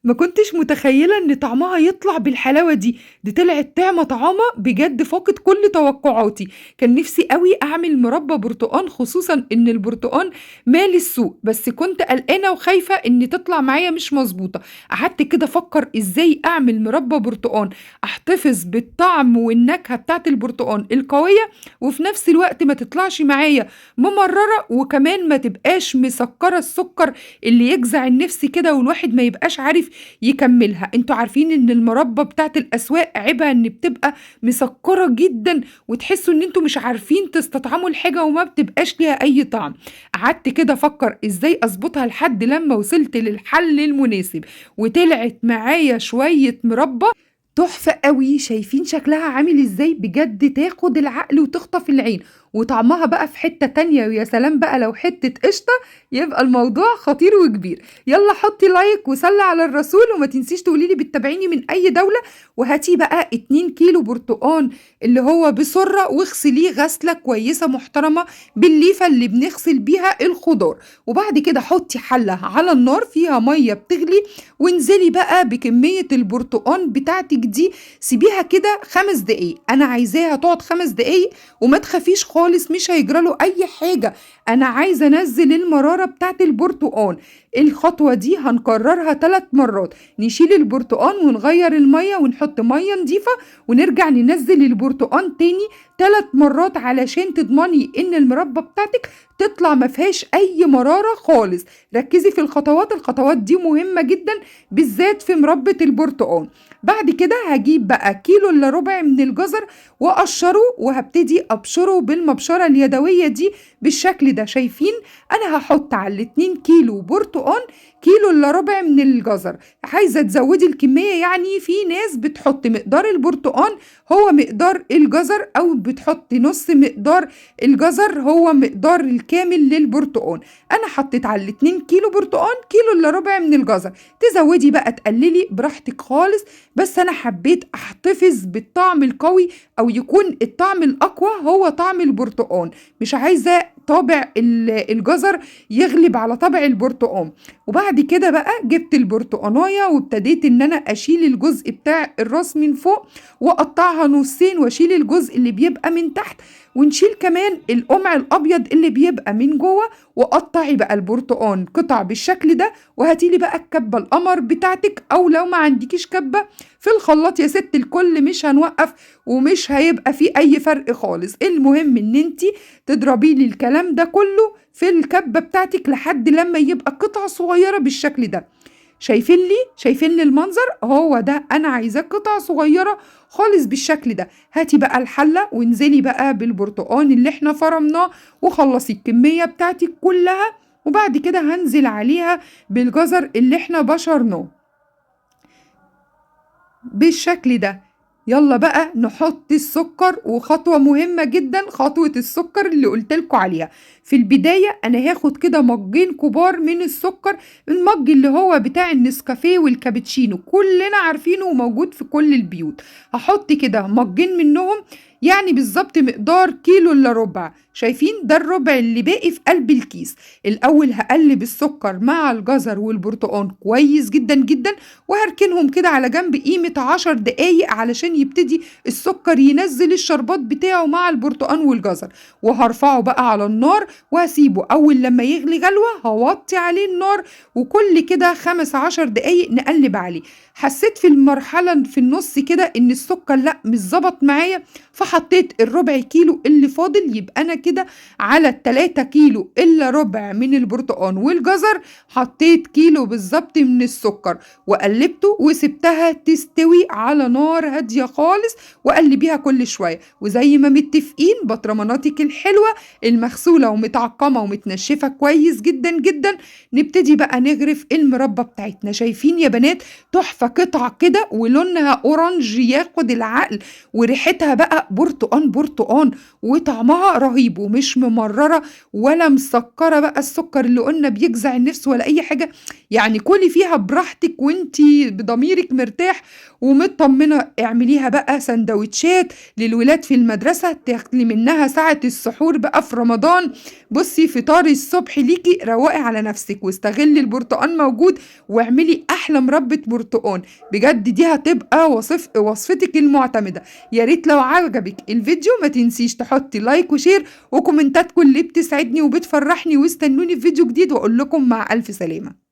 ما كنتش متخيلة إن طعمها يطلع بالحلاوة دي، دي طلعت طعمة بجد فاقت كل توقعاتي. كان نفسي أوي أعمل مربى برتقان، خصوصًا إن البرتقان مالي السوق، بس كنت قلقانة وخايفة إن تطلع معايا مش مضبوطة. قعدت كده أفكر إزاي أعمل مربى برتقان أحتفظ بالطعم والنكهة بتاعة البرتقان القوية، وفي نفس الوقت ما تطلعش معايا ممررة، وكمان ما تبقاش مسكرة السكر اللي يجزع النفس كده والواحد ما يبقاش عارف يكملها. انتوا عارفين ان المربى بتاعت الاسواق عيبها ان بتبقى مسكرة جدا، وتحسوا ان انتوا مش عارفين تستطعموا الحاجة وما بتبقاش ليها اي طعم. قعدت كده افكر ازاي اظبطها لحد لما وصلت للحل المناسب، وطلعت معايا شوية مربى تحفة قوي. شايفين شكلها عامل ازاي؟ بجد تاخد العقل وتخطف العين، وطعمها بقى في حتة تانية، ويا سلام بقى لو حتة قشطة يبقى الموضوع خطير وكبير. يلا حطي لايك وصلي على الرسول، وما تنسيش تقوليلي بتتابعيني من اي دولة. وهاتي بقى 2 كيلو برتقان اللي هو بسرة، واغسليه غسلة كويسة محترمة بالليفة اللي بنغسل بيها الخضار. وبعد كده حطي حلة على النار فيها مية بتغلي، وانزلي بقى بكمية البرتقان بتاعتك دي. سيبيها كده 5 دقايق، انا عايزاها تقعد 5 دقايق، وما تخافيش خالص مش هيجراله اي حاجة. انا عايزة انزل المرارة بتاعت البرتقان. الخطوة دي هنكررها 3 مرات. نشيل البرتقان ونغير المية ونحط مية نضيفة، ونرجع ننزل البرتقان تاني 3 مرات علشان تضمني ان المربى بتاعتك تطلع ما فيهاش اي مرارة خالص. ركزي في الخطوات دي مهمة جدا، بالذات في مربى البرتقان. بعد كده هجيب بقى كيلو الا ربع من الجزر واقشره، وهبتدي ابشره بالمبشرة اليدوية دي بالشكل ده. شايفين؟ انا هحط على ال2 كيلو برتقان كيلو الا ربع من الجزر. عايزة تزودي الكمية، يعني في ناس بتحط مقدار البرتقان هو مقدار الجزر، او بتحط نص مقدار الجزر هو مقدار الكامل للبرتقان. انا حطيت على ال2 كيلو برتقان كيلو الا ربع من الجزر. تزودي بقى تقللي براحتك خالص، بس انا حبيت احتفظ بالطعم القوي، او يكون الطعم الاقوى هو طعم البرتقان. مش عايزة طابع الجزر يغلب على طابع البرتقان. وبعد كده بقى جبت البرتقانايه وابتديت ان انا اشيل الجزء بتاع الراس من فوق، واقطعها نصين، واشيل الجزء اللي بيبقى من تحت، ونشيل كمان القمع الابيض اللي بيبقى من جوه. وقطعي بقى البرتقان قطع بالشكل ده، وهاتيلي بقى الكبه القمر بتاعتك، او لو ما عندكيش كبه في الخلاط يا ست الكل مش هنوقف، ومش هيبقى فيه اي فرق خالص. المهم ان انتي تضربي لي الكلام ده كله في الكبه بتاعتك لحد لما يبقى قطع صغيره بالشكل ده. شايفين لي المنظر؟ هو ده انا عايزاه قطع صغيره خالص بالشكل ده. هاتي بقى الحله وانزلي بقى بالبرتقان اللي احنا فرمناه، وخلصي الكميه بتاعتك كلها. وبعد كده هنزل عليها بالجزر اللي احنا بشرناه بالشكل ده. يلا بقى نحط السكر، وخطوة مهمة جدا خطوة السكر اللي قلتلكوا عليها. في البداية انا هاخد كده مجين كبار من السكر، المج اللي هو بتاع النسكافيه والكابتشينو كلنا عارفينه وموجود في كل البيوت. هحط كده مجين منهم، يعني بالظبط مقدار كيلو الا ربع. شايفين؟ ده الربع اللي باقي في قلب الكيس. الاول هقلب السكر مع الجزر والبرتقان كويس جدا جدا، وهركنهم كده على جنب قيمة 10 دقايق علشان يبتدي السكر ينزل الشربات بتاعه مع البرتقان والجزر. وهرفعه بقى على النار وهسيبه. أول لما يغلي غلوة هوطي عليه النار، وكل كده 15 دقايق نقلب عليه. حسيت في المرحلة في النص كده إن السكر لأ مش ظبط معايا، فحطيت الربع كيلو اللي فاضل. يبقى أنا كده على ال3 كيلو إلا ربع من البرتقان والجزر حطيت كيلو بالظبط من السكر، وقلبته وسبتها تستوي على نار هادية خالص، وقلبيها كل شوية. وزي ما متفقين بطرماناتك الحلوة المغسولة ومتعقمة ومتنشفة كويس جدا جدا، نبتدي بقى نغرف المربى بتاعتنا. شايفين يا بنات؟ تحفة، قطع كده ولونها اورنج ياخد العقل، وريحتها بقى برتقان وطعمها رهيب. حليب ومش ممررة ولا مسكرة بقى السكر اللي قلنا بيجزع النفس ولا أي حاجة. يعني كلي فيها براحتك وانتي بضميرك مرتاح ومطمنة. اعمليها بقى سندوتشات للولاد في المدرسة، تاكلي منها ساعة السحور بقى في رمضان. بصي فطار الصبح ليكي، روقي على نفسك واستغلي البرتقال موجود واعملي أحلى مربى برتقال. بجد دي هتبقى وصفتك المعتمدة. يا ريت لو عجبك الفيديو ما تنسيش تحطي لايك وشير وكومنتات، كل اللي بتسعدني وبتفرحني. واستنوني في فيديو جديد واقول لكم مع ألف سلامة.